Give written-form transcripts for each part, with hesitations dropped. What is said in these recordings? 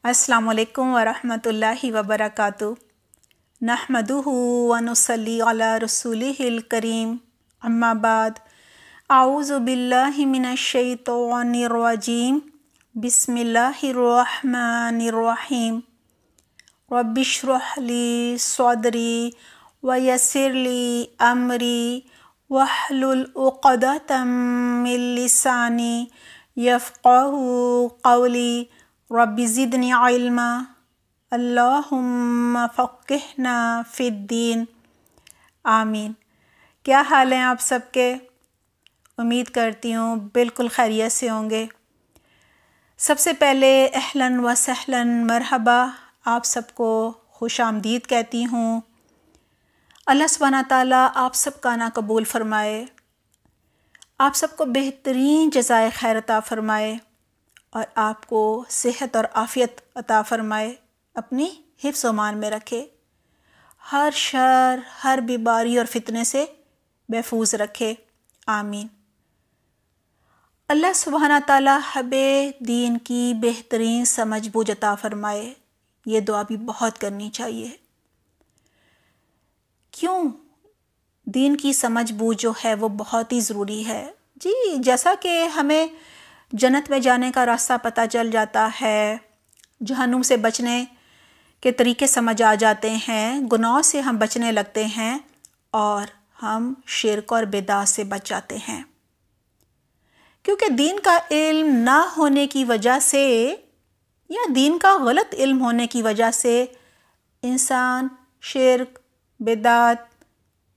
السلام علیکم ورحمۃ اللہ وبرکاتہ۔ نحمدہ و نصلی علی رسولہ الکریم، اما بعد، اعوذ باللہ من الشیطان الرجیم، بسم اللہ الرحمن الرحیم۔ رب اشرح لی صدری ویسر لی امری واحلل عقدۃ من لسانی یفقہوا قولی، رب زدنی علما، اللہم فقہنا فی الدین، آمین۔ کیا حال ہیں آپ سب کے؟ امید کرتی ہوں بالکل خیریت سے ہوں گے۔ سب سے پہلے اہلاً و سہلاً مرحبا، آپ سب کو خوش آمدید کہتی ہوں۔ اللہ سبحانہ تعالیٰ آپ سب کا نا قبول فرمائے، آپ سب کو بہترین جزائے خیر عطا فرمائے اور آپ کو صحت اور عافیت عطا فرمائے، اپنی حفظ و امان میں رکھے، ہر شر، ہر بیماری اور فتنے سے محفوظ رکھے، آمین۔ اللہ سبحانہ تعالیٰ ہمیں دین کی بہترین سمجھ بوجھ عطا فرمائے، یہ دعا بھی بہت کرنی چاہیے۔ کیوں؟ دین کی سمجھ بوجھ جو ہے وہ بہت ہی ضروری ہے۔ جی، جیسا کہ ہمیں جنت میں جانے کا راستہ پتہ چل جاتا ہے، جہنم سے بچنے کے طریقے سمجھ آ جاتے ہیں، گناہوں سے ہم بچنے لگتے ہیں اور ہم شرک اور بدعت سے بچ جاتے ہیں۔ کیونکہ دین کا علم نہ ہونے کی وجہ سے یا دین کا غلط علم ہونے کی وجہ سے انسان شرک، بدعت،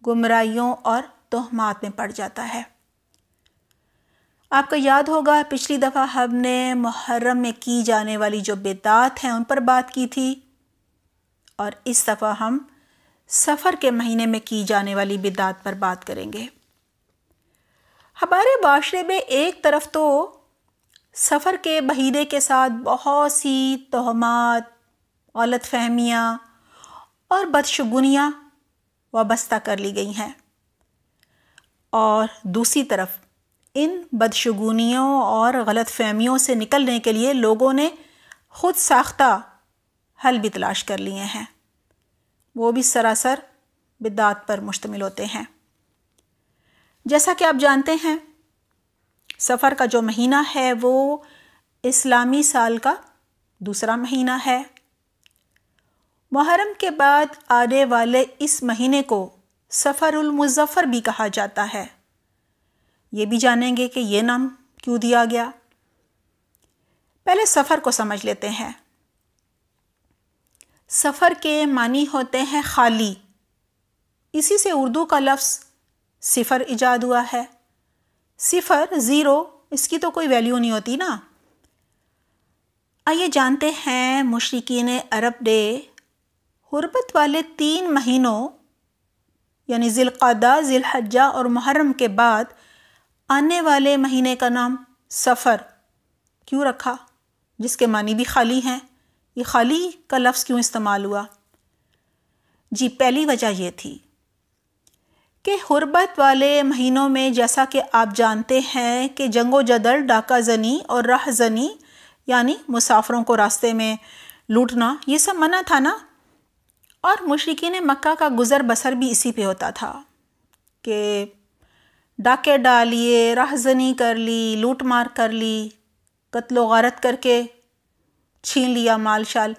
گمراہیوں اور تہمات میں پڑ جاتا ہے۔ آپ کو یاد ہوگا پچھلی دفعہ ہم نے محرم میں کی جانے والی جو بدعات ہیں ان پر بات کی تھی، اور اس دفعہ ہم سفر کے مہینے میں کی جانے والی بدعات پر بات کریں گے۔ ہمارے معاشرے میں ایک طرف تو سفر کے مہینے کے ساتھ بہت سی تہمات، غلط فہمیاں اور بدشگونیاں وابستہ کر لی گئی ہیں، اور دوسری طرف ان بدشگونیوں اور غلط فہمیوں سے نکلنے کے لیے لوگوں نے خود ساختہ حل بھی تلاش کر لیے ہیں، وہ بھی سراسر بدعات پر مشتمل ہوتے ہیں۔ جیسا کہ آپ جانتے ہیں، سفر کا جو مہینہ ہے وہ اسلامی سال کا دوسرا مہینہ ہے۔ محرم کے بعد آنے والے اس مہینے کو سفر المظفر بھی کہا جاتا ہے۔ یہ بھی جانیں گے کہ یہ نام کیوں دیا گیا۔ پہلے سفر کو سمجھ لیتے ہیں۔ سفر کے معنی ہوتے ہیں خالی، اسی سے اردو کا لفظ صفر ایجاد ہوا ہے۔ صفر، زیرو، اس کی تو کوئی ویلیو نہیں ہوتی نا۔ آئیے جانتے ہیں مشرکین عرب نے حرمت والے 3 مہینوں یعنی ذی القعدہ، ذی الحجہ اور محرم کے بعد آنے والے مہینے کا نام سفر کیوں رکھا، جس کے معنی بھی خالی ہیں؟ یہ خالی کا لفظ کیوں استعمال ہوا؟ جی، پہلی وجہ یہ تھی کہ حرمت والے مہینوں میں جیسا کہ آپ جانتے ہیں کہ جنگ و جدل، ڈاکہ زنی اور راہ زنی یعنی مسافروں کو راستے میں لوٹنا، یہ سب منع تھا نا۔ اور مشرکین مکہ کا گزر بسر بھی اسی پہ ہوتا تھا کہ ڈاکے ڈالیے، راہ زنی کر لی، لوٹ مار کر لی، قتل و غارت کر کے چھین لیا مال شال۔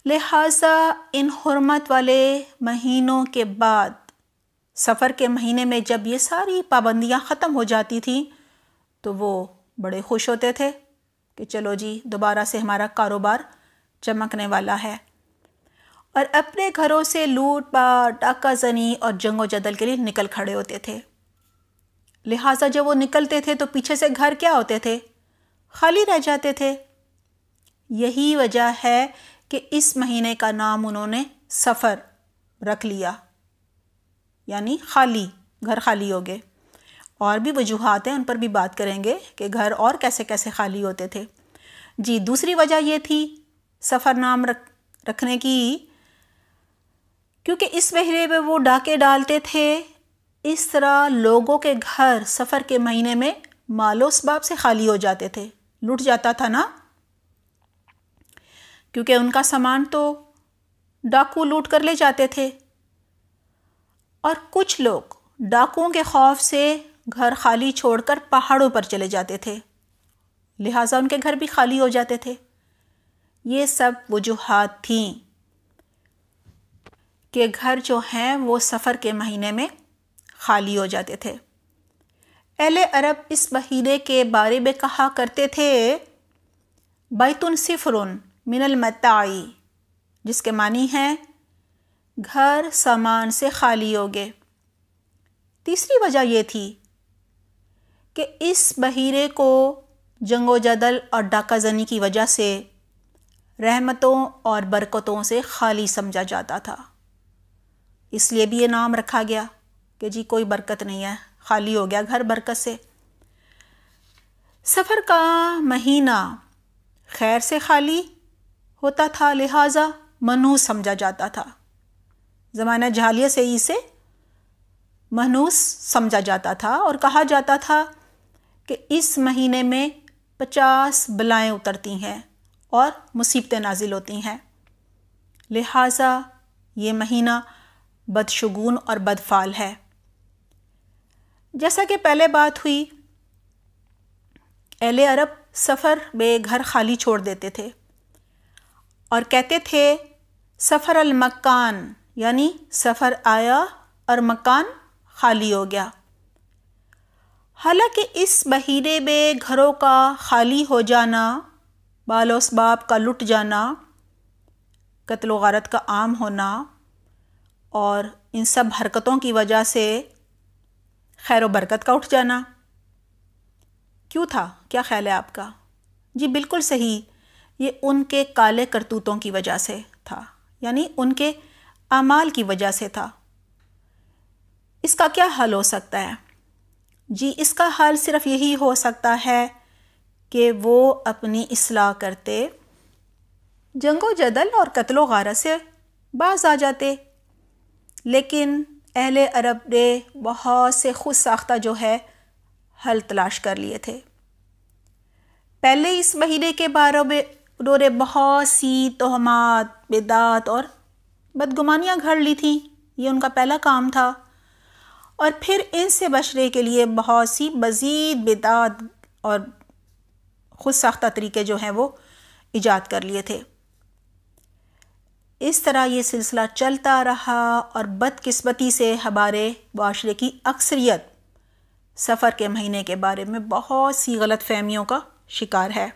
لہٰذا ان حرمت والے مہینوں کے بعد سفر کے مہینے میں جب یہ ساری پابندیاں ختم ہو جاتی تھیں تو وہ بڑے خوش ہوتے تھے کہ چلو جی دوبارہ سے ہمارا کاروبار چمکنے والا ہے، اور اپنے گھروں سے لوٹ پاٹ، ڈاکہ زنی اور جنگ و جدل کے لیے نکل کھڑے ہوتے تھے۔ لہٰذا جب وہ نکلتے تھے تو پیچھے سے گھر کیا ہوتے تھے؟ خالی رہ جاتے تھے۔ یہی وجہ ہے کہ اس مہینے کا نام انہوں نے سفر رکھ لیا، یعنی خالی، گھر خالی ہو گئے۔ اور بھی وجوہات ہیں، ان پر بھی بات کریں گے کہ گھر اور کیسے کیسے خالی ہوتے تھے۔ جی، دوسری وجہ یہ تھی سفر نام رکھنے کی، کیونکہ اس مہینے میں وہ ڈاکے ڈالتے تھے، اس طرح لوگوں کے گھر سفر کے مہینے میں مال و اسباب سے خالی ہو جاتے تھے، لٹ جاتا تھا نا۔ کیونکہ ان کا سامان تو ڈاکو لوٹ کر لے جاتے تھے، اور کچھ لوگ ڈاکوؤں کے خوف سے گھر خالی چھوڑ کر پہاڑوں پر چلے جاتے تھے، لہٰذا ان کے گھر بھی خالی ہو جاتے تھے۔ یہ سب وجوہات تھیں کہ گھر جو ہیں وہ سفر کے مہینے میں خالی ہو جاتے تھے۔ اہل عرب اس مہینے کے بارے میں کہا کرتے تھے بیت صفر من المتاع، جس کے معنی ہے گھر سامان سے خالی ہو گئے۔ تیسری وجہ یہ تھی کہ اس مہینے کو جنگ و جدل اور ڈاکہ زنی کی وجہ سے رحمتوں اور برکتوں سے خالی سمجھا جاتا تھا، اس لیے بھی یہ نام رکھا گیا کہ جی کوئی برکت نہیں ہے، خالی ہو گیا گھر برکت سے۔ سفر کا مہینہ خیر سے خالی ہوتا تھا، لہٰذا منحوس سمجھا جاتا تھا۔ زمانہ جاہلیت سے اسے منحوس سمجھا جاتا تھا اور کہا جاتا تھا کہ اس مہینے میں 50 بلائیں اترتی ہیں اور مصیبتیں نازل ہوتی ہیں، لہٰذا یہ مہینہ بدشگون اور بدفعال ہے۔ جیسا کہ پہلے بات ہوئی، اہل عرب سفر میں گھر خالی چھوڑ دیتے تھے اور کہتے تھے سفر المکان، یعنی سفر آیا اور مکان خالی ہو گیا۔ حالانکہ اس مہینے میں گھروں کا خالی ہو جانا، بال و اسباب کا لٹ جانا، قتل و غارت کا عام ہونا اور ان سب حرکتوں کی وجہ سے خیر و برکت کا اٹھ جانا کیوں تھا؟ کیا خیال ہے آپ کا؟ جی بالکل صحیح، یہ ان کے کالے کرتوتوں کی وجہ سے تھا، یعنی ان کے اعمال کی وجہ سے تھا۔ اس کا کیا حل ہو سکتا ہے؟ جی اس کا حل صرف یہی ہو سکتا ہے کہ وہ اپنی اصلاح کرتے، جنگ و جدل اور قتل و غارت سے باز آ جاتے۔ لیکن اہل عرب نے بہت سے خود ساختہ جو ہے حل تلاش کر لیے تھے۔ پہلے اس مہینے کے بارے میں انہوں نے بہت سی تہمات، بدعات اور بدگمانیاں گھڑ لی تھیں، یہ ان کا پہلا کام تھا، اور پھر ان سے بچنے کے لیے بہت سی مزید بدعات اور خود ساختہ طریقے جو ہیں وہ ایجاد کر لیے تھے۔ اس طرح یہ سلسلہ چلتا رہا اور بدقسمتی سے ہمارے معاشرے کی اکثریت سفر کے مہینے کے بارے میں بہت سی غلط فہمیوں کا شکار ہے،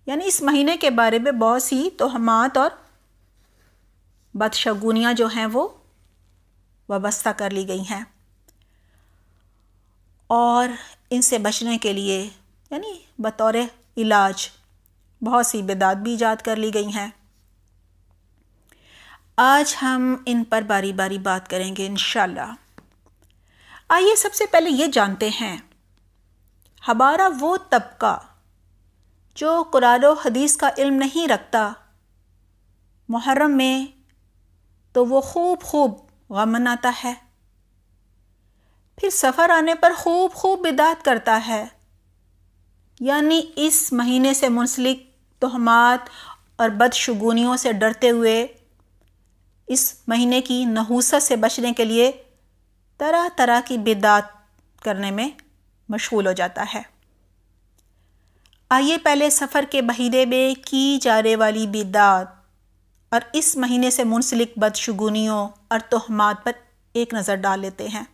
یعنی اس مہینے کے بارے میں بہت سی تہمات اور بدشگونیاں جو ہیں وہ وابستہ کر لی گئی ہیں، اور ان سے بچنے کے لیے یعنی بطور علاج بہت سی بدعات بھی ایجاد کر لی گئی ہیں۔ آج ہم ان پر باری باری بات کریں گے انشاءاللہ۔ آئیے سب سے پہلے یہ جانتے ہیں ہمارا وہ طبقہ جو قرآن و حدیث کا علم نہیں رکھتا، محرم میں تو وہ خوب غم مناتا ہے، پھر سفر آنے پر خوب بدعت کرتا ہے، یعنی اس مہینے سے منسلک تہمات اور بدشگونیوں سے ڈرتے ہوئے اس مہینے کی نحوست سے بچنے کے لیے طرح طرح کی بدعت کرنے میں مشغول ہو جاتا ہے۔ آئیے پہلے سفر کے مہینے میں کی جانے والی بدعت اور اس مہینے سے منسلک بدشگونیوں اور تہمات پر ایک نظر ڈال لیتے ہیں۔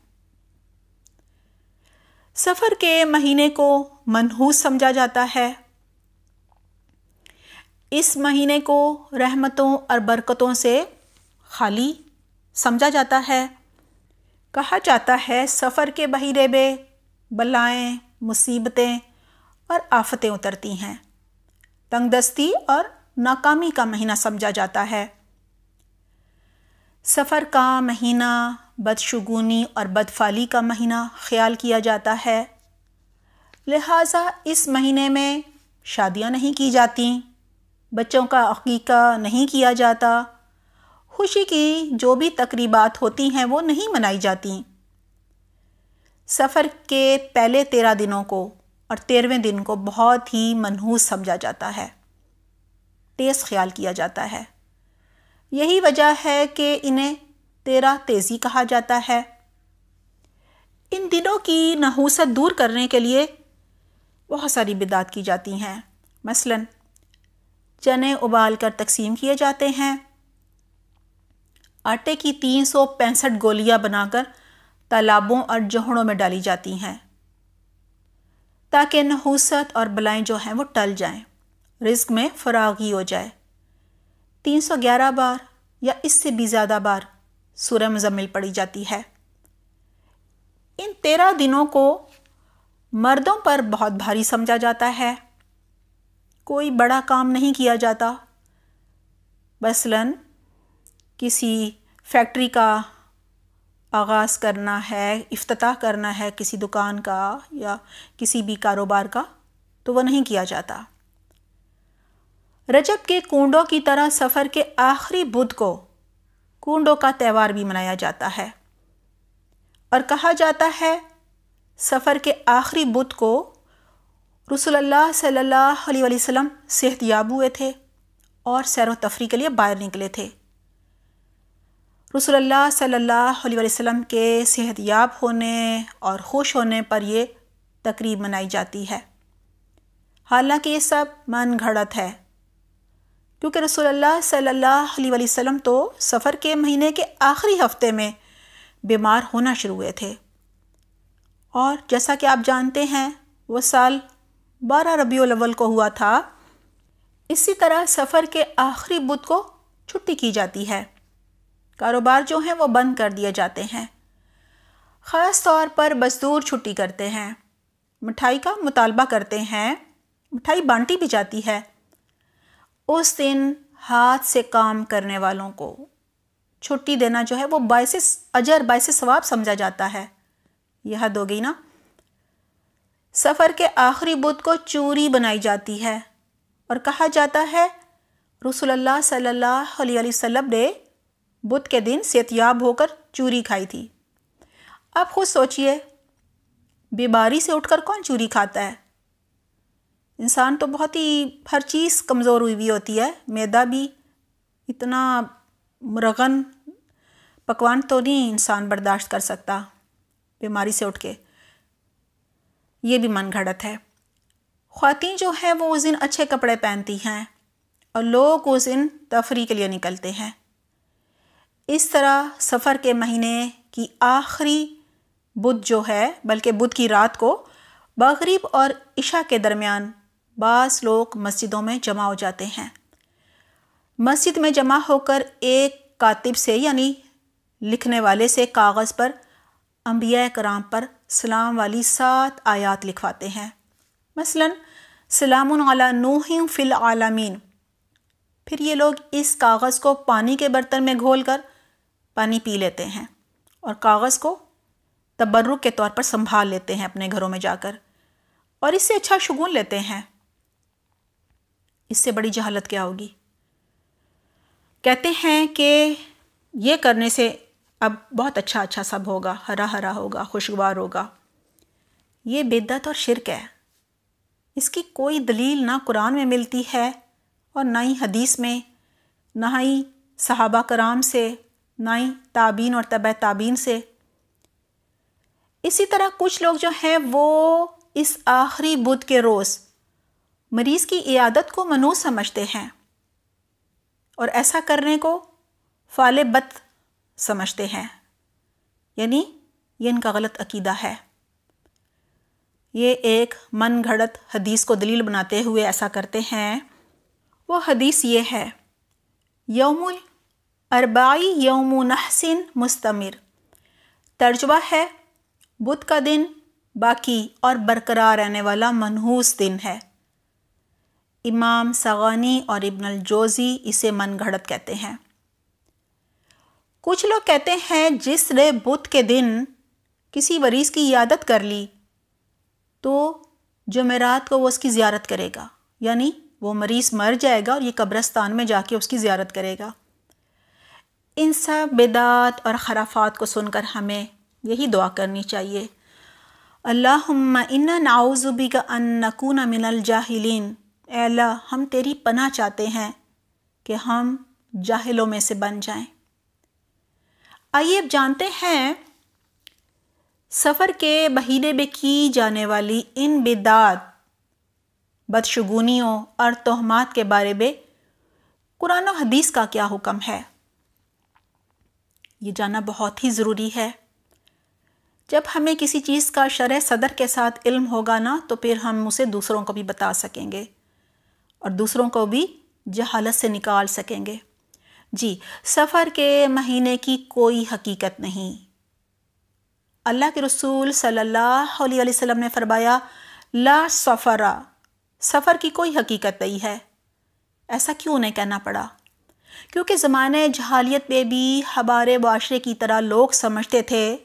سفر کے مہینے کو منحوس سمجھا جاتا ہے۔ اس مہینے کو رحمتوں اور برکتوں سے خالی سمجھا جاتا ہے۔ کہا جاتا ہے سفر کے مہینے میں بلائیں، مصیبتیں اور آفتیں اترتی ہیں، تنگ دستی اور ناکامی کا مہینہ سمجھا جاتا ہے۔ سفر کا مہینہ بدشگونی اور بدفعالی کا مہینہ خیال کیا جاتا ہے، لہٰذا اس مہینے میں شادیاں نہیں کی جاتی، بچوں کا عقیقہ نہیں کیا جاتا، خوشی کی جو بھی تقریبات ہوتی ہیں وہ نہیں منائی جاتی۔ سفر کے پہلے 13 دنوں کو اور 13ویں دن کو بہت ہی منحوس سمجھا جاتا ہے۔ تیز خیال کیا جاتا ہے۔ یہی وجہ ہے کہ انہیں 13 تیزی کہا جاتا ہے۔ ان دنوں کی نحوست دور کرنے کے لیے بہت ساری بدعات کی جاتی ہیں۔ مثلاً چنے ابال کر تقسیم کیے جاتے ہیں، آٹے کی 365 گولیاں بنا کر تالابوں اور جوہڑوں میں ڈالی جاتی ہیں تاکہ نحوست اور بلائیں جو ہیں وہ ٹل جائیں، رزق میں فراغی ہو جائے۔ 311 بار یا اس سے بھی زیادہ بار سورہ مزمل پڑھی جاتی ہے۔ ان 13 دنوں کو مردوں پر بہت بھاری سمجھا جاتا ہے، کوئی بڑا کام نہیں کیا جاتا۔ مثلاً کسی فیکٹری کا آغاز کرنا ہے، افتتاح کرنا ہے کسی دکان کا یا کسی بھی کاروبار کا، تو وہ نہیں کیا جاتا۔ رجب کے کنڈوں کی طرح سفر کے آخری بدھ کو کنڈوں کا تہوار بھی منایا جاتا ہے، اور کہا جاتا ہے سفر کے آخری بدھ کو رسول اللہ صلی اللہ علیہ وسلم صحت یاب ہوئے تھے اور سیر و تفریح کے لیے باہر نکلے تھے۔ رسول اللہ صلی اللہ علیہ وسلم کے صحت یاب ہونے اور خوش ہونے پر یہ تقریب منائی جاتی ہے۔ حالانکہ یہ سب من گھڑت ہے، کیونکہ رسول اللہ صلی اللہ علیہ وسلم تو سفر کے مہینے کے آخری ہفتے میں بیمار ہونا شروع ہوئے تھے، اور جیسا کہ آپ جانتے ہیں وہ سال 12 ربیع الاول کو ہوا تھا۔ اسی طرح سفر کے آخری بدھ کو چھٹی کی جاتی ہے، کاروبار جو ہیں وہ بند کر دیے جاتے ہیں، خاص طور پر مزدور چھٹی کرتے ہیں، مٹھائی کا مطالبہ کرتے ہیں، مٹھائی بانٹی بھی جاتی ہے۔ اس دن ہاتھ سے کام کرنے والوں کو چھٹی دینا جو ہے وہ باعث اجر، باعث ثواب سمجھا جاتا ہے۔ یہ حد ہو گئی نا۔ سفر کے آخری بدھ کو چوری بنائی جاتی ہے، اور کہا جاتا ہے رسول اللہ صلی اللہ علیہ وسلم نے بدھ کے دن صحت یاب ہو کر چوری کھائی تھی۔ آپ خود سوچئے، بیماری سے اٹھ کر کون چوری کھاتا ہے؟ انسان تو بہت ہی ہر چیز کمزور ہوئی ہوئی ہوتی ہے، معدہ بھی اتنا مرغن پکوان تو نہیں انسان برداشت کر سکتا بیماری سے اٹھ کے۔ یہ بھی من گھڑت ہے۔ خواتین جو ہیں وہ اس دن اچھے کپڑے پہنتی ہیں اور لوگ اس دن تفریح کے لیے نکلتے ہیں۔ اس طرح سفر کے مہینے کی آخری بدھ جو ہے، بلکہ بدھ کی رات کو مغرب اور عشاء کے درمیان بعض لوگ مسجدوں میں جمع ہو جاتے ہیں۔ مسجد میں جمع ہو کر ایک کاتب سے یعنی لکھنے والے سے کاغذ پر انبیاء کرام پر سلام والی 7 آیات لکھواتے ہیں۔ مثلاً سلام علی نوح فی العالمین۔ پھر یہ لوگ اس کاغذ کو پانی کے برتن میں گھول کر پانی پی لیتے ہیں اور کاغذ کو تبرک کے طور پر سنبھال لیتے ہیں اپنے گھروں میں جا کر، اور اس سے اچھا شگون لیتے ہیں۔ اس سے بڑی جہالت کیا ہوگی؟ کہتے ہیں کہ یہ کرنے سے اب بہت اچھا سب ہوگا، ہرا ہرا ہوگا، خوشگوار ہوگا۔ یہ بدعت اور شرک ہے۔ اس کی کوئی دلیل نہ قرآن میں ملتی ہے اور نہ ہی حدیث میں، نہ ہی صحابہ کرام سے، نہ ہی تابعین اور تبع تابعین سے۔ اسی طرح کچھ لوگ جو ہیں وہ اس آخری بدھ کے روز مریض کی عیادت کو منوط سمجھتے ہیں اور ایسا کرنے کو فعل بد سمجھتے ہیں، یعنی یہ ان کا غلط عقیدہ ہے۔ یہ ایک من گھڑت حدیث کو دلیل بناتے ہوئے ایسا کرتے ہیں۔ وہ حدیث یہ ہے، یوم الاربعاء یوم نحس مستمر۔ ترجمہ ہے، بدھ کا دن باقی اور برقرار رہنے والا منحوس دن ہے۔ امام سغانی اور ابن الجوزی اسے من گھڑت کہتے ہیں۔ کچھ لوگ کہتے ہیں جس نے بدھ کے دن کسی مریض کی عیادت کر لی تو جمعرات کو وہ اس کی زیارت کرے گا، یعنی وہ مریض مر جائے گا اور یہ قبرستان میں جا کے اس کی زیارت کرے گا۔ ان سب بدعات اور خرافات کو سن کر ہمیں یہی دعا کرنی چاہیے، اللہم انا نعوذ بک ان نکون من الجاہلین۔ اے اللہ، ہم تیری پناہ چاہتے ہیں کہ ہم جاہلوں میں سے بن جائیں۔ آئیے اب جانتے ہیں سفر کے مہینے میں کی جانے والی ان بدعات، بدشگونیوں اور تہمات کے بارے میں قرآن و حدیث کا کیا حکم ہے۔ یہ جاننا بہت ہی ضروری ہے۔ جب ہمیں کسی چیز کا شرح صدر کے ساتھ علم ہوگا نا، تو پھر ہم اسے دوسروں کو بھی بتا سکیں گے اور دوسروں کو بھی جہالت سے نکال سکیں گے۔ جی، سفر کے مہینے کی کوئی حقیقت نہیں۔ اللہ کے رسول صلی اللہ علیہ وسلم نے فرمایا لا سفر، سفر کی کوئی حقیقت نہیں ہے۔ ایسا کیوں انہیں کہنا پڑا؟ کیونکہ زمانے جہالیت میں بھی ہمارے معاشرے کی طرح لوگ سمجھتے تھے،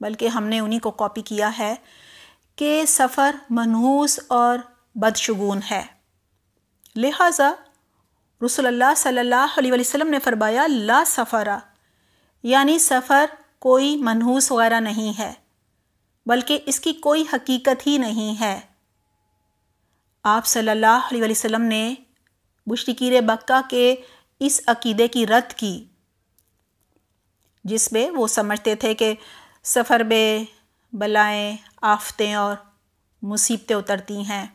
بلکہ ہم نے انہی کو کاپی کیا ہے، کہ سفر منحوس اور بدشگون ہے۔ لہٰذا رسول اللہ صلی اللہ علیہ وسلم نے فرمایا لا سفر، یعنی سفر کوئی منحوس وغیرہ نہیں ہے، بلکہ اس کی کوئی حقیقت ہی نہیں ہے۔ آپ صلی اللہ علیہ وسلم نے مشرکین مکہ کے اس عقیدے کی رد کی، جس میں وہ سمجھتے تھے کہ سفر میں بلائیں، آفتیں اور مصیبتیں اترتی ہیں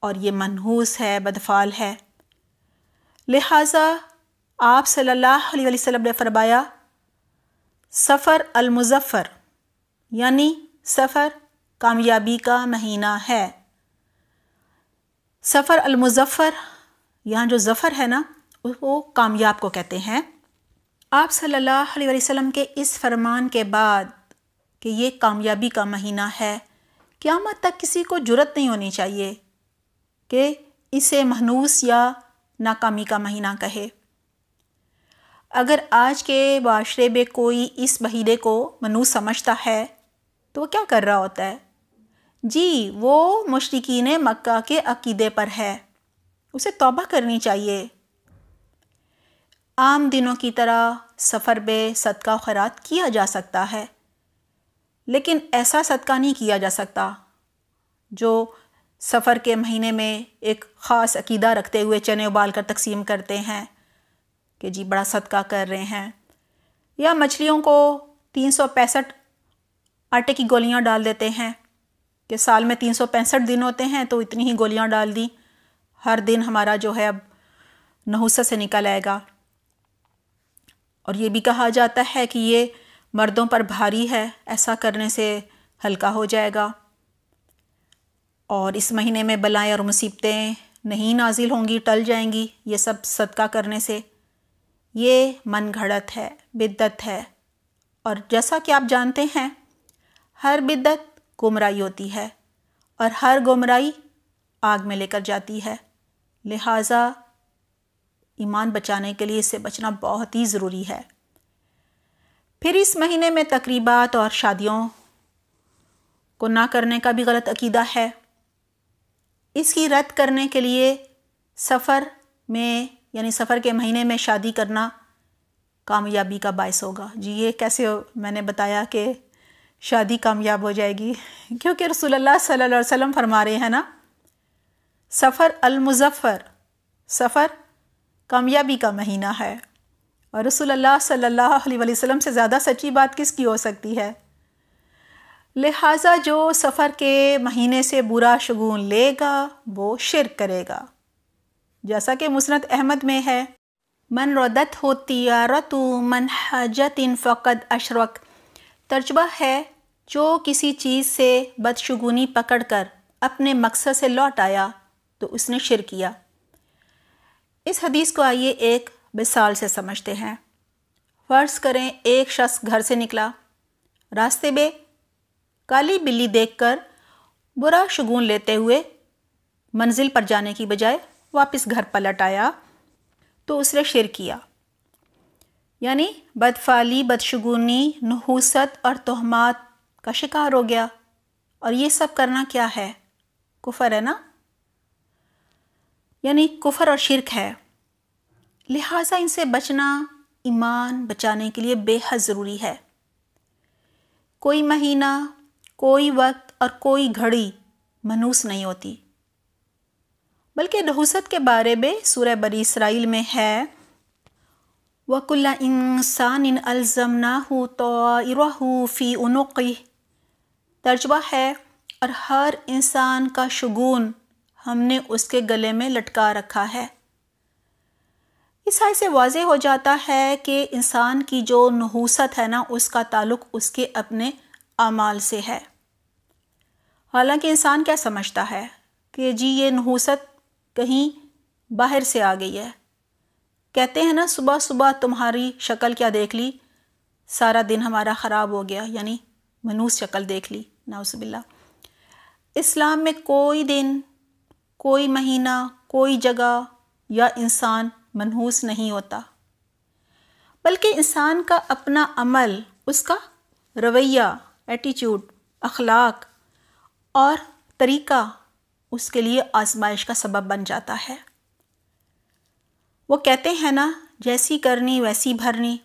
اور یہ منحوس ہے، بدفعل ہے۔ لہٰذا آپ صلی اللہ علیہ وسلم نے فرمایا سفر المظفر، یعنی سفر کامیابی کا مہینہ ہے۔ سفر المظفر، یہاں جو ظفر ہے نا، وہ کامیاب کو کہتے ہیں۔ آپ صلی اللہ علیہ وسلم کے اس فرمان کے بعد کہ یہ کامیابی کا مہینہ ہے، قیامت تک کسی کو جرأت نہیں ہونی چاہیے کہ اسے منحوس یا ناکامی کا مہینہ کہے۔ اگر آج کے معاشرے میں کوئی اس مہینے کو منحوس سمجھتا ہے تو وہ کیا کر رہا ہوتا ہے؟ جی، وہ مشرکین مکہ کے عقیدے پر ہے، اسے توبہ کرنی چاہیے۔ عام دنوں کی طرح سفر میں صدقہ و خیرات کیا جا سکتا ہے، لیکن ایسا صدقہ نہیں کیا جا سکتا جو سفر کے مہینے میں ایک خاص عقیدہ رکھتے ہوئے چنے ابال کر تقسیم کرتے ہیں کہ جی بڑا صدقہ کر رہے ہیں، یا مچھلیوں کو 365 آٹے کی گولیاں ڈال دیتے ہیں کہ سال میں 365 دن ہوتے ہیں تو اتنی ہی گولیاں ڈال دی، ہر دن ہمارا جو ہے اب نحوست سے نکل آئے گا۔ اور یہ بھی کہا جاتا ہے کہ یہ مردوں پر بھاری ہے، ایسا کرنے سے ہلکا ہو جائے گا، اور اس مہینے میں بلائیں اور مصیبتیں نہیں نازل ہوں گی، ٹل جائیں گی یہ سب صدقہ کرنے سے۔ یہ من گھڑت ہے، بدعت ہے، اور جیسا کہ آپ جانتے ہیں ہر بدعت گمراہی ہوتی ہے اور ہر گمراہی آگ میں لے کر جاتی ہے۔ لہٰذا ایمان بچانے کے لیے اس سے بچنا بہت ہی ضروری ہے۔ پھر اس مہینے میں تقریبات اور شادیوں کو نہ کرنے کا بھی غلط عقیدہ ہے۔ اس کی رد کرنے کے لیے سفر میں، یعنی سفر کے مہینے میں شادی کرنا کامیابی کا باعث ہوگا۔ جی یہ کیسے میں نے بتایا کہ شادی کامیاب ہو جائے گی؟ کیونکہ رسول اللہ صلی اللہ علیہ وسلم فرما رہے ہیں نا سفر المظفر، سفر کامیابی کا مہینہ ہے، اور رسول اللہ صلی اللہ علیہ وسلم سے زیادہ سچی بات کس کی ہو سکتی ہے؟ لہٰذا جو سفر کے مہینے سے برا شگون لے گا وہ شرک کرے گا، جیسا کہ مسند احمد میں ہے من ردت ہو تیارت من حاجت فقد اشرک۔ ترجمہ ہے جو کسی چیز سے بدشگونی پکڑ کر اپنے مقصد سے لوٹ آیا تو اس نے شرک کیا۔ اس حدیث کو آئیے ایک مثال سے سمجھتے ہیں۔ فرض کریں ایک شخص گھر سے نکلا، راستے میں کالی بلی دیکھ کر برا شگون لیتے ہوئے منزل پر جانے کی بجائے واپس گھر پلٹ آیا تو اس نے شرک کیا، یعنی بدفعلی، بدشگونی، نحوست اور تہمات کا شکار ہو گیا۔ اور یہ سب کرنا کیا ہے؟ کفر ہے نا، یعنی کفر اور شرک ہے۔ لہٰذا ان سے بچنا ایمان بچانے کے لیے بے حد ضروری ہے۔ کوئی مہینہ، کوئی وقت اور کوئی گھڑی منحوس نہیں ہوتی۔ بلکہ نحوست کے بارے میں سورہ بنی اسرائیل میں ہے وَكُلَّ إِنسَانٍ أَلْزَمْنَاهُ طَائِرَهُ فِي عُنُقِهِ، ترجمہ ہے اور ہر انسان کا شگون ہم نے اس کے گلے میں لٹکا رکھا ہے۔ اس آیت سے واضح ہو جاتا ہے کہ انسان کی جو نحوست ہے نا، اس کا تعلق اس کے اپنے اعمال سے ہے۔ حالانکہ انسان کیا سمجھتا ہے کہ جی یہ نحوست کہیں باہر سے آ گئی ہے۔ کہتے ہیں نا صبح صبح تمہاری شکل کیا دیکھ لی، سارا دن ہمارا خراب ہو گیا، یعنی منحوس شکل دیکھ لی، نعوذ باللہ۔ اسلام میں کوئی دن، کوئی مہینہ، کوئی جگہ یا انسان منحوس نہیں ہوتا، بلکہ انسان کا اپنا عمل، اس کا رویہ، ایٹیچیوڈ، اخلاق اور طریقہ اس کے لیے آزمائش کا سبب بن جاتا ہے۔ وہ کہتے ہیں نا جیسی کرنی ویسی بھرنی۔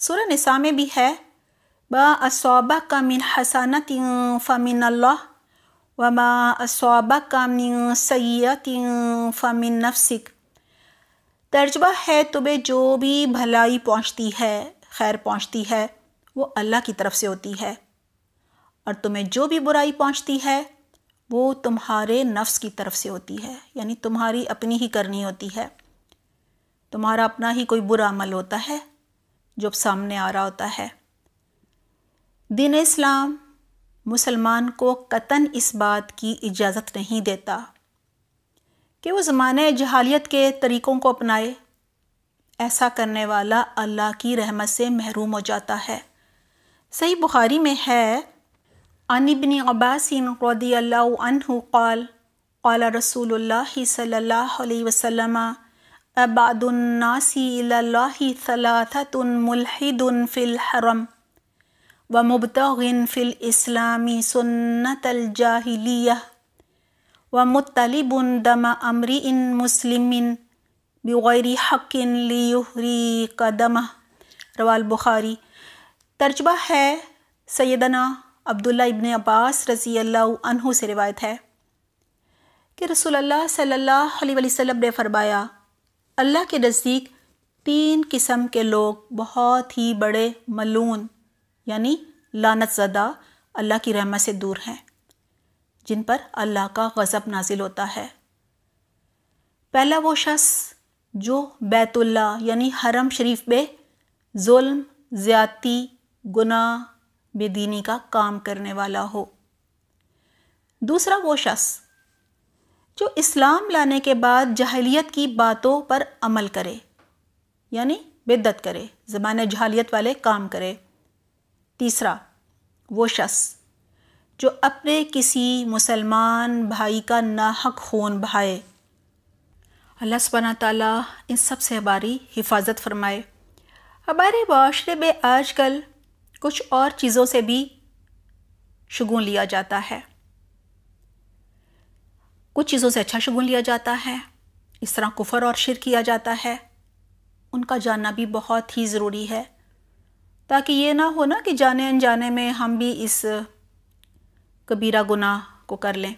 سورہ نساء میں بھی ہے ما اصابک من حسنۃ فمن اللہ وما اصابک من سیئۃ فمن نفسک۔ ترجمہ ہے تمہیں جو بھی بھلائی پہنچتی ہے، خیر پہنچتی ہے، وہ اللہ کی طرف سے ہوتی ہے، اور تمہیں جو بھی برائی پہنچتی ہے وہ تمہارے نفس کی طرف سے ہوتی ہے، یعنی تمہاری اپنی ہی کرنی ہوتی ہے، تمہارا اپنا ہی کوئی برا عمل ہوتا ہے جو اب سامنے آ رہا ہوتا ہے۔ دین اسلام مسلمان کو قطعاً اس بات کی اجازت نہیں دیتا کہ وہ زمانہ جہالیت کے طریقوں کو اپنائے۔ ایسا کرنے والا اللہ کی رحمت سے محروم ہو جاتا ہے۔ صحیح بخاری میں ہے عن ابن عباس رضی اللہ عنہ قال قال رسول اللہ صلی اللہ علیہ وسلم ابعد الناس الی اللہ ثلاثۃ ملحد فی الحرم ومبتغ فی الاسلام سنت الجاہلیہ ومطلب دم امرئ مسلم بغیر حق لیحریق دمہ، رواه البخاری۔ ترجمہ ہے سیدنا عبداللہ ابن عباس رضی اللہ عنہ سے روایت ہے کہ رسول اللہ صلی اللہ علیہ وسلم نے فرمایا، اللہ کے نزدیک 3 قسم کے لوگ بہت ہی بڑے ملعون یعنی لعنت زدہ، اللہ کی رحمت سے دور ہیں، جن پر اللہ کا غضب نازل ہوتا ہے۔ پہلا وہ شخص جو بیت اللہ یعنی حرم شریف میں ظلم، زیادتی، گناہ، بے دینی کا کام کرنے والا ہو۔ دوسرا وہ شخص جو اسلام لانے کے بعد جاہلیت کی باتوں پر عمل کرے، یعنی بدعت کرے، زمانہ جاہلیت والے کام کرے۔ تیسرا وہ شخص جو اپنے کسی مسلمان بھائی کا ناحق خون بہائے۔ اللہ سبحانہ تعالیٰ ان سب سے ہماری حفاظت فرمائے۔ ہمارے معاشرے میں آج کل کچھ اور چیزوں سے بھی شگون لیا جاتا ہے، کچھ چیزوں سے اچھا شگون لیا جاتا ہے، اس طرح کفر اور شرک کیا جاتا ہے، ان کا جاننا بھی بہت ہی ضروری ہے، تاکہ یہ نہ ہو نا کہ جانے انجانے میں ہم بھی اس کبیرہ گناہ کو کر لیں۔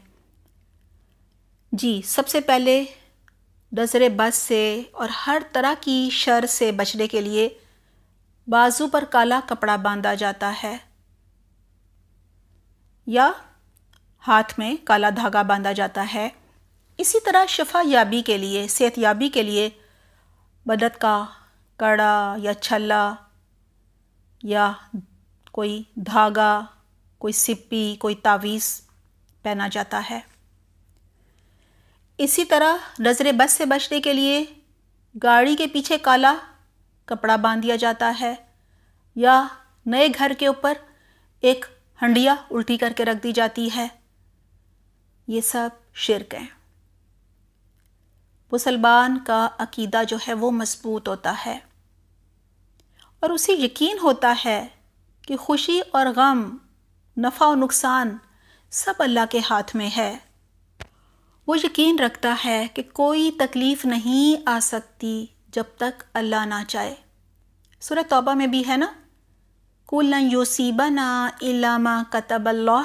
جی، سب سے پہلے نظر بد سے اور ہر طرح کی شر سے بچنے کے لیے بازو پر کالا کپڑا باندھا جاتا ہے یا ہاتھ میں کالا دھاگا باندھا جاتا ہے۔ اسی طرح شفا یابی کے لیے، صحت یابی کے لیے مدد کا کڑا یا چھلا یا کوئی دھاگا، کوئی سپی، کوئی تعویذ پہنا جاتا ہے۔ اسی طرح نظر بد سے بچنے کے لیے گاڑی کے پیچھے کالا کپڑا باندھ دیا جاتا ہے، یا نئے گھر کے اوپر ایک ہنڈیا الٹی کر کے رکھ دی جاتی ہے۔ یہ سب شرک ہے۔ مسلمان کا عقیدہ جو ہے وہ مضبوط ہوتا ہے اور اسے یقین ہوتا ہے کہ خوشی اور غم، نفع و نقصان سب اللہ کے ہاتھ میں ہے۔ وہ یقین رکھتا ہے کہ کوئی تکلیف نہیں آ سکتی جب تک اللہ نہ چاہے۔ سورہ توبہ میں بھی ہے نا، قُل لَن يُصِيبَنَا إِلَّا مَا كَتَبَ اللَّهُ،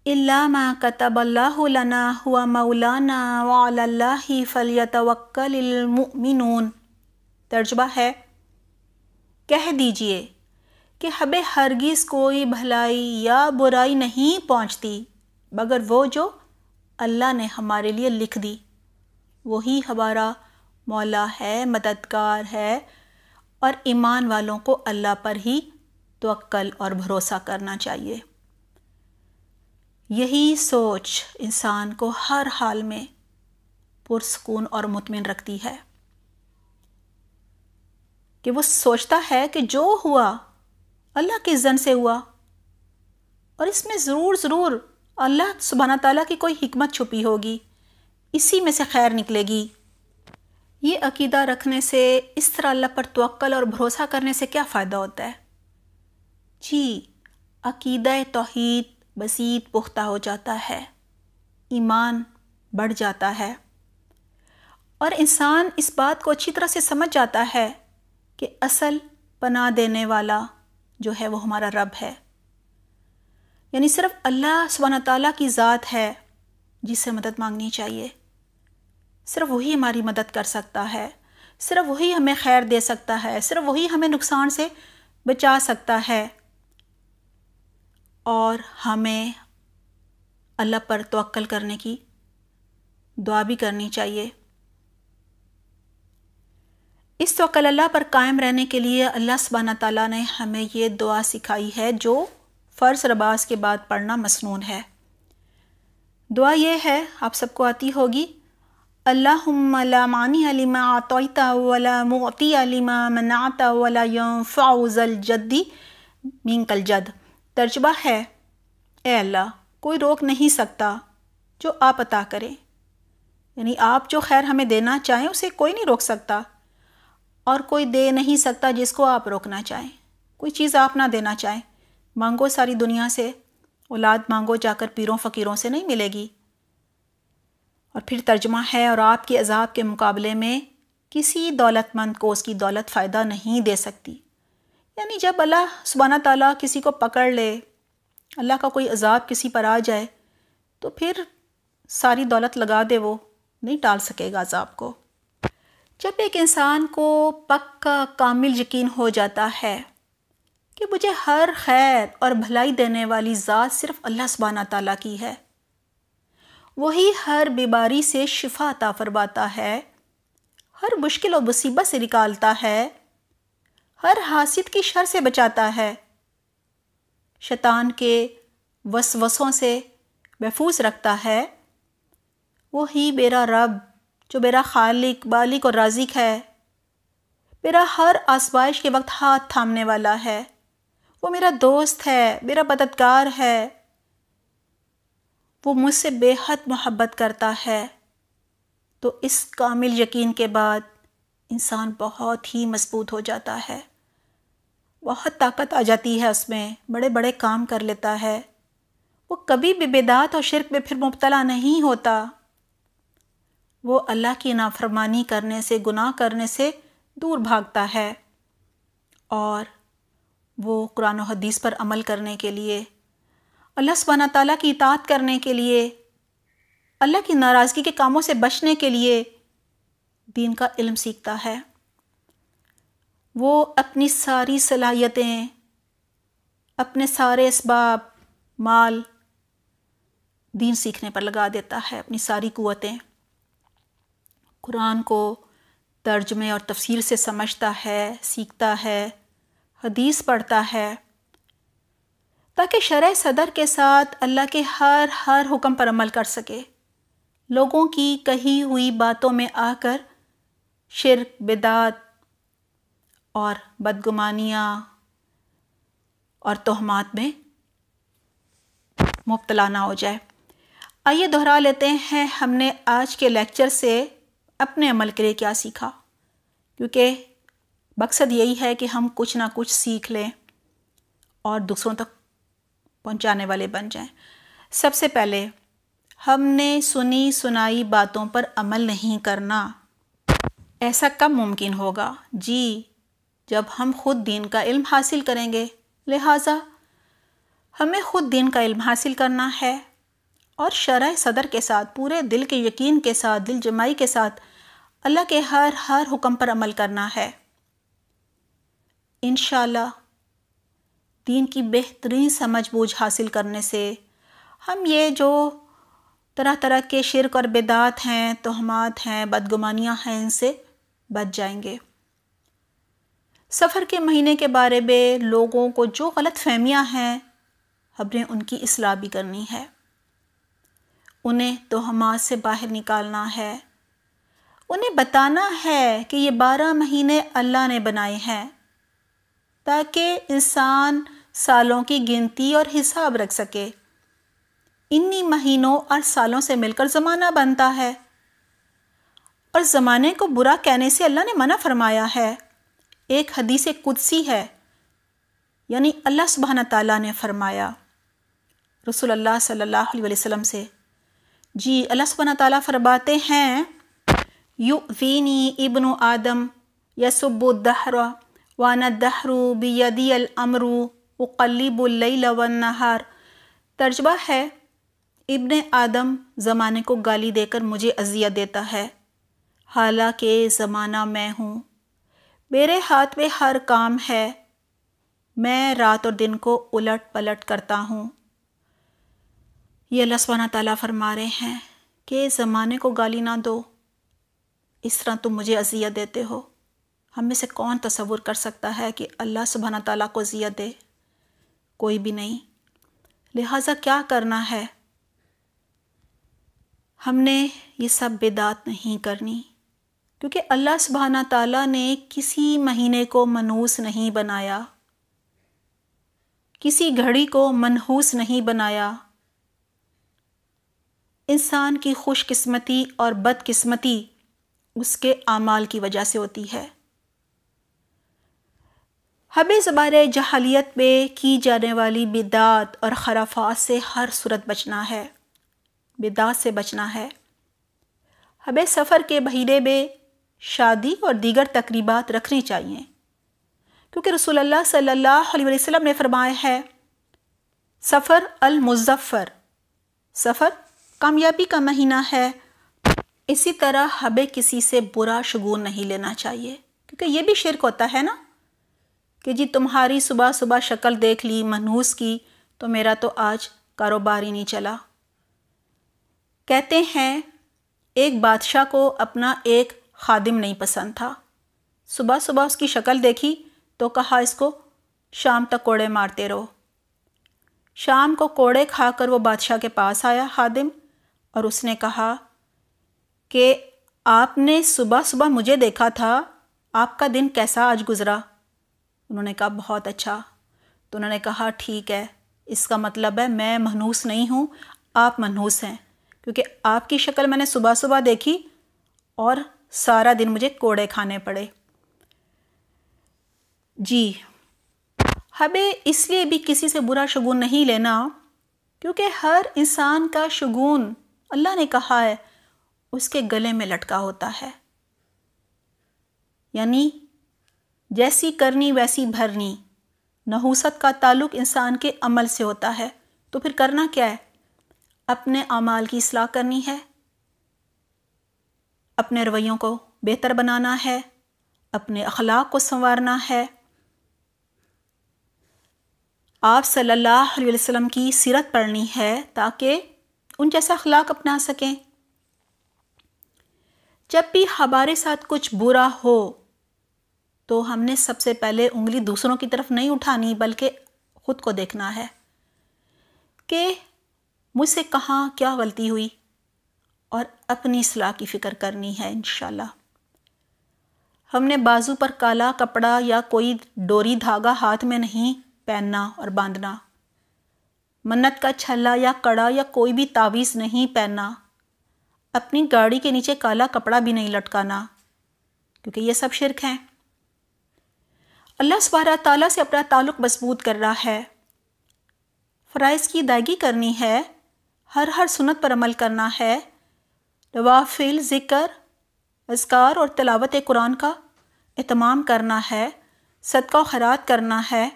الا ما کتب اللہ لنا ہوا مولانا وعلی اللہ فلیتوکل المؤمنون۔ ترجمہ ہے، کہہ دیجئے کہ ہمیں ہرگز کوئی بھلائی یا برائی نہیں پہنچتی مگر وہ جو اللہ نے ہمارے لیے لکھ دی، وہی ہمارا مولا ہے، مددگار ہے، اور ایمان والوں کو اللہ پر ہی توکل اور بھروسہ کرنا چاہیے۔ یہی سوچ انسان کو ہر حال میں پرسکون اور مطمئن رکھتی ہے کہ وہ سوچتا ہے کہ جو ہوا اللہ کے اذن سے ہوا، اور اس میں ضرور اللہ سبحانہ تعالیٰ کی کوئی حکمت چھپی ہوگی، اسی میں سے خیر نکلے گی۔ یہ عقیدہ رکھنے سے، اس طرح اللہ پر توکل اور بھروسہ کرنے سے کیا فائدہ ہوتا ہے؟ جی، عقیدہ توحید مزید پختہ ہو جاتا ہے، ایمان بڑھ جاتا ہے، اور انسان اس بات کو اچھی طرح سے سمجھ جاتا ہے کہ اصل پناہ دینے والا جو ہے وہ ہمارا رب ہے، یعنی صرف اللہ سبحانہ تعالیٰ کی ذات ہے جس سے مدد مانگنی چاہیے، صرف وہی ہماری مدد کر سکتا ہے، صرف وہی ہمیں خیر دے سکتا ہے، صرف وہی ہمیں نقصان سے بچا سکتا ہے، اور ہمیں اللہ پر توکل کرنے کی دعا بھی کرنی چاہیے۔ اس توکل اللہ پر قائم رہنے کے لیے اللہ سبحانہ تعالیٰ نے ہمیں یہ دعا سکھائی ہے جو فرض نماز کے بعد پڑھنا مسنون ہے۔ دعا یہ ہے، آپ سب کو آتی ہوگی، اللہم لا مانع لما اعطیت ولا معطی لما منعت ولا ينفع ذا الجد منک الجد۔ ترجمہ ہے، اے اللہ، کوئی روک نہیں سکتا جو آپ عطا کرے، یعنی آپ جو خیر ہمیں دینا چاہیں اسے کوئی نہیں روک سکتا، اور کوئی دے نہیں سکتا جس کو آپ روکنا چاہیں۔ کوئی چیز آپ نہ دینا چاہیں، مانگو ساری دنیا سے، اولاد مانگو جا کر پیروں فقیروں سے، نہیں ملے گی۔ اور پھر ترجمہ ہے، اور آپ کے عذاب کے مقابلے میں کسی دولت مند کو اس کی دولت فائدہ نہیں دے سکتی، یعنی جب اللہ سبحانہ تعالیٰ کسی کو پکڑ لے، اللہ کا کوئی عذاب کسی پر آ جائے، تو پھر ساری دولت لگا دے وہ نہیں ٹال سکے گا عذاب کو۔ جب ایک انسان کو پکا کامل یقین ہو جاتا ہے کہ مجھے ہر خیر اور بھلائی دینے والی ذات صرف اللہ سبحانہ تعالیٰ کی ہے، وہی ہر بیماری سے شفا عطا فرماتا ہے، ہر مشکل و مصیبت سے نکالتا ہے، ہر حاسد کی شر سے بچاتا ہے، شیطان کے وسوسوں سے محفوظ رکھتا ہے، وہی میرا رب جو میرا خالق، مالک اور رازق ہے، میرا ہر آزمائش کے وقت ہاتھ تھامنے والا ہے، وہ میرا دوست ہے، میرا مددگار ہے، وہ مجھ سے بے حد محبت کرتا ہے۔ تو اس کامل یقین کے بعد انسان بہت ہی مضبوط ہو جاتا ہے، بہت طاقت آ جاتی ہے اس میں، بڑے بڑے کام کر لیتا ہے، وہ کبھی بھی بدعت اور شرک میں پھر مبتلا نہیں ہوتا، وہ اللہ کی نافرمانی کرنے سے، گناہ کرنے سے دور بھاگتا ہے، اور وہ قرآن و حدیث پر عمل کرنے کے لیے، اللہ سبحانہ تعالیٰ کی اطاعت کرنے کے لیے، اللہ کی ناراضگی کے کاموں سے بچنے کے لیے دین کا علم سیکھتا ہے۔ وہ اپنی ساری صلاحیتیں، اپنے سارے اسباب، مال دین سیکھنے پر لگا دیتا ہے، اپنی ساری قوتیں، قرآن کو ترجمے اور تفسیر سے سمجھتا ہے، سیکھتا ہے، حدیث پڑھتا ہے، تاکہ شرع صدر کے ساتھ اللہ کے ہر حکم پر عمل کر سکے، لوگوں کی کہی ہوئی باتوں میں آ کر شرک، بدعت اور بدگمانیاں اور تہمات میں مبتلا نہ ہو جائے۔ آئیے دہرا لیتے ہیں ہم نے آج کے لیکچر سے اپنے عمل کے لیے کیا سیکھا، کیونکہ مقصد یہی ہے کہ ہم کچھ نہ کچھ سیکھ لیں اور دوسروں تک پہنچانے والے بن جائیں۔ سب سے پہلے ہم نے سنی سنائی باتوں پر عمل نہیں کرنا۔ ایسا کب ممکن ہوگا؟ جی، جب ہم خود دین کا علم حاصل کریں گے۔ لہٰذا ہمیں خود دین کا علم حاصل کرنا ہے، اور شرح صدر کے ساتھ، پورے دل کے یقین کے ساتھ، دل جمعی کے ساتھ اللہ کے ہر حکم پر عمل کرنا ہے۔ انشاءاللہ دین کی بہترین سمجھ بوجھ حاصل کرنے سے ہم یہ جو طرح طرح کے شرک اور بدعات ہیں، تہمات ہیں، بدگمانیاں ہیں، ان سے بچ جائیں گے۔ سفر کے مہینے کے بارے میں لوگوں کو جو غلط فہمیاں ہیں، ہم نے ان کی اصلاح بھی کرنی ہے، انہیں تہمات سے باہر نکالنا ہے، انہیں بتانا ہے کہ یہ 12 مہینے اللہ نے بنائے ہیں تاکہ انسان سالوں کی گنتی اور حساب رکھ سکے۔ انہی مہینوں اور سالوں سے مل کر زمانہ بنتا ہے، اور زمانے کو برا کہنے سے اللہ نے منع فرمایا ہے۔ ایک حدیث قدسی ہے، یعنی اللہ سبحانہ تعالیٰ نے فرمایا رسول اللہ صلی اللہ علیہ وسلم سے، جی اللہ سبحانہ تعالیٰ فرماتے ہیں، یؤذینی ابن آدم یسب الدہر وانا الدہر بیدی الامر اقلب اللیل والنہار۔ ترجمہ ہے، ابن آدم زمانے کو گالی دے کر مجھے اذیت دیتا ہے، حالانکہ زمانہ میں ہوں، میرے ہاتھ میں ہر کام ہے، میں رات اور دن کو الٹ پلٹ کرتا ہوں۔ یہ اللہ سبحانہ تعالیٰ فرما رہے ہیں کہ زمانے کو گالی نہ دو، اس طرح تم مجھے اذیت دیتے ہو۔ ہم میں سے کون تصور کر سکتا ہے کہ اللہ سبحانہ تعالیٰ کو اذیت دے؟ کوئی بھی نہیں۔ لہٰذا کیا کرنا ہے؟ ہم نے یہ سب بدعات نہیں کرنی، کیونکہ اللہ سبحانہ تعالیٰ نے کسی مہینے کو منحوس نہیں بنایا، کسی گھڑی کو منحوس نہیں بنایا۔ انسان کی خوش قسمتی اور بد قسمتی اس کے اعمال کی وجہ سے ہوتی ہے۔ ہمیں زمانہ جاہلیت میں کی جانے والی بدعات اور خرافات سے ہر صورت بچنا ہے، بدعات سے بچنا ہے۔ ہمیں سفر کے مہینے میں شادی اور دیگر تقریبات رکھنی چاہیے، کیونکہ رسول اللہ صلی اللہ علیہ وسلم نے فرمایا ہے، سفر المظفر، سفر کامیابی کا مہینہ ہے۔ اسی طرح ہمیں کسی سے برا شگون نہیں لینا چاہیے، کیونکہ یہ بھی شرک ہوتا ہے نا، کہ جی تمہاری صبح صبح شکل دیکھ لی، منحوس کی، تو میرا تو آج کاروبار ہی نہیں چلا۔ کہتے ہیں ایک بادشاہ کو اپنا ایک خادم نہیں پسند تھا، صبح صبح اس کی شکل دیکھی تو کہا اس کو شام تک کوڑے مارتے رہو۔ شام کو کوڑے کھا کر وہ بادشاہ کے پاس آیا خادم، اور اس نے کہا کہ آپ نے صبح صبح مجھے دیکھا تھا، آپ کا دن کیسا آج گزرا؟ انہوں نے کہا بہت اچھا۔ تو انہوں نے کہا ٹھیک ہے، اس کا مطلب ہے میں منحوس نہیں ہوں، آپ منحوس ہیں، کیونکہ آپ کی شکل میں نے صبح صبح دیکھی اور سارا دن مجھے کوڑے کھانے پڑے۔ جی ہمیں اس لیے بھی کسی سے برا شگون نہیں لینا، کیونکہ ہر انسان کا شگون اللہ نے کہا ہے اس کے گلے میں لٹکا ہوتا ہے، یعنی جیسی کرنی ویسی بھرنی۔ نحوست کا تعلق انسان کے عمل سے ہوتا ہے، تو پھر کرنا کیا ہے؟ اپنے اعمال کی اصلاح کرنی ہے، اپنے رویوں کو بہتر بنانا ہے، اپنے اخلاق کو سنوارنا ہے۔ آپ صلی اللہ علیہ وسلم کی سیرت پڑھنی ہے تاکہ ان جیسا اخلاق اپنا سکیں۔ جب بھی ہمارے ساتھ کچھ برا ہو تو ہم نے سب سے پہلے انگلی دوسروں کی طرف نہیں اٹھانی، بلکہ خود کو دیکھنا ہے کہ مجھ سے کہاں کیا غلطی ہوئی، اور اپنی اصلاح کی فکر کرنی ہے انشاءاللہ۔ ہم نے بازو پر کالا کپڑا یا کوئی ڈوری دھاگا ہاتھ میں نہیں پہننا اور باندھنا، منت کا چھلا یا کڑا یا کوئی بھی تعویذ نہیں پہننا، اپنی گاڑی کے نیچے کالا کپڑا بھی نہیں لٹکانا، کیونکہ یہ سب شرک ہیں۔ اللہ سبحانہ تعالیٰ سے اپنا تعلق مضبوط کرنا ہے، فرائض کی ادائیگی کرنی ہے، ہر سنت پر عمل کرنا ہے، نوافل، ذکر، اذکار اور تلاوت قرآن کا اہتمام کرنا ہے، صدقہ و خیرات کرنا ہے۔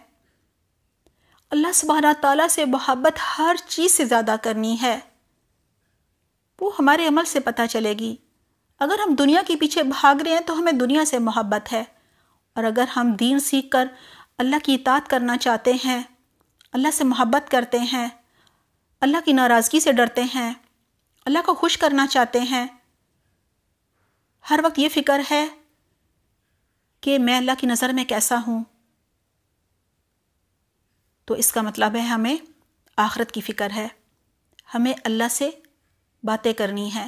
اللہ سبحانہ تعالیٰ سے محبت ہر چیز سے زیادہ کرنی ہے، وہ ہمارے عمل سے پتہ چلے گی۔ اگر ہم دنیا کے پیچھے بھاگ رہے ہیں تو ہمیں دنیا سے محبت ہے، اور اگر ہم دین سیکھ کر اللہ کی اطاعت کرنا چاہتے ہیں، اللہ سے محبت کرتے ہیں، اللہ کی ناراضگی سے ڈرتے ہیں، اللہ کو خوش کرنا چاہتے ہیں، ہر وقت یہ فکر ہے کہ میں اللہ کی نظر میں کیسا ہوں، تو اس کا مطلب ہے ہمیں آخرت کی فکر ہے، ہمیں اللہ سے باتیں کرنی ہے،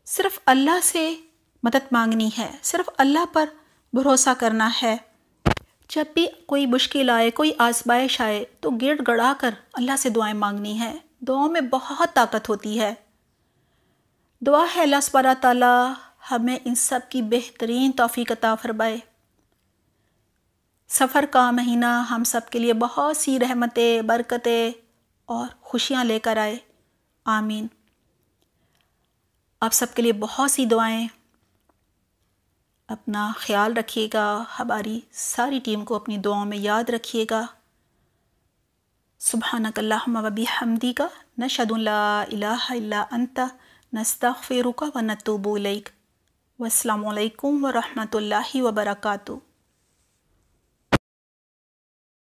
صرف اللہ سے مدد مانگنی ہے، صرف اللہ پر بھروسہ کرنا ہے۔ جب بھی کوئی مشکل آئے، کوئی آزمائش آئے تو گڑ گڑا کر اللہ سے دعائیں مانگنی ہے۔ دعاؤں میں بہت طاقت ہوتی ہے۔ دعا ہے اللہ سبحانہ تعالیٰ ہمیں ان سب کی بہترین توفیق عطا فرمائے۔ سفر کا مہینہ ہم سب کے لیے بہت سی رحمتیں، برکتیں اور خوشیاں لے کر آئے، آمین۔ آپ سب کے لیے بہت سی دعائیں۔ اپنا خیال رکھیے گا، ہماری ساری ٹیم کو اپنی دعاؤں میں یاد رکھیے گا۔ سبحانک اللہم و بحمدک، نشہد ان لا الہ الا انت، نستغفرک و نتوب الیک۔ والسلام علیکم ورحمۃ اللہ وبرکاتہ۔